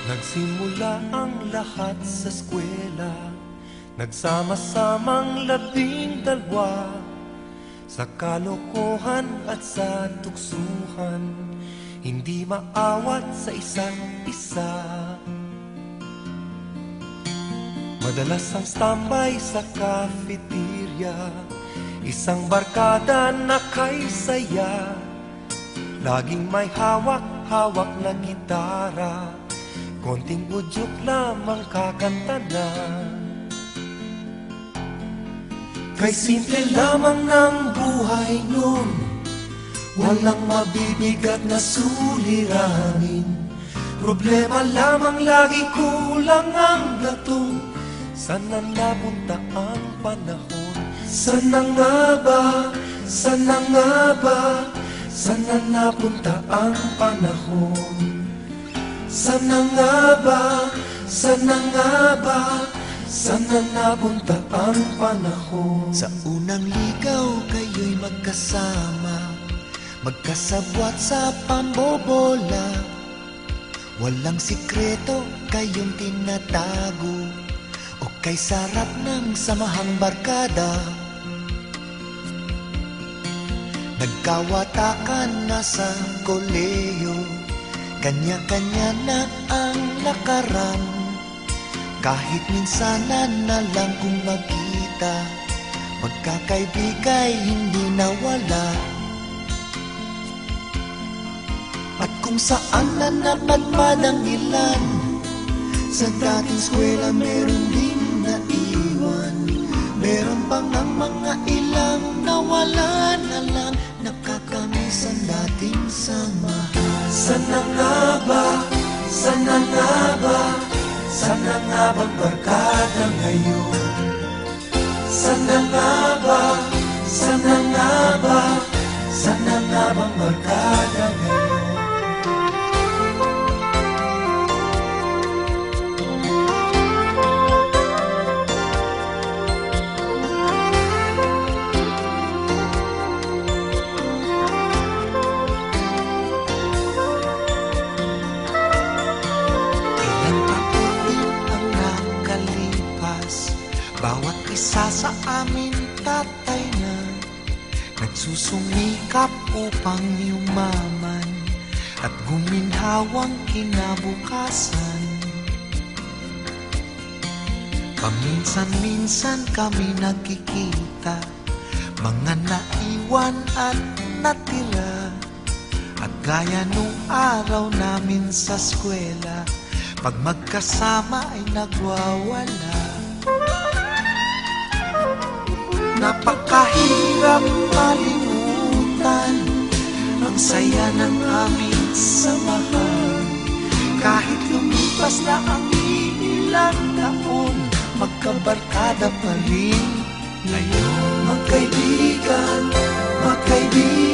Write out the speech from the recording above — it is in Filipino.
Nagsimula ang lahat sa eskwela, nagsama-samang 12 sa kalokohan at sa tuksuhan, hindi maawat sa isa't isa. Madalas ang standby sa cafeteria, isang barkada na kay saya, laging may hawak-hawak na gitara, konting udyok lamang kakanta na. Kay simple lamang ng buhay nun, walang mabibigat na suliranin. Problema lamang lagi, kulang ang gatong. Sana napunta ang panahon? Sana nga ba? Sana nga ba? Sana napunta ang panahon? Sana nga ba? Sana nga ba? Sana napunta ang panahon? Sa unang ligaw kayo'y magkasama, magkasabwat sa pambobola. Walang sikreto kayong tinatago, o kay sarap ng samahang barkada. Nagkawatakan na sa koleyo, kanya-kanya na ang lakaran. Kahit minsanan na lang kung magkita, magkakaibigay hindi nawala. At kung saan na napadpad ang ilan, sa dating eskwela meron din naiwan. Meron pang ang mga ilang nawala na lang, nakakamiss ang dating samahan. Sana nga ba? Sana nga ba? Sana nga bang barkada ngayon? Sana nga ba? Sana nga ba? Sana nga bang barkada ngayon? Bawat isa sa amin tatay na nagsusumikap upang yumaman at guminhawang kinabukasan. Paminsan-minsan kami nagkikita, mga naiwan at natira. At gaya nung araw namin sa eskwela, pag magkasama ay nagwawala. Napakahirap malimutan ang saya ng aming samahan. Kahit lumipas na ang ilang taon, magkabarkada pa rin ngayon. Magkaibigan, magkaibigan,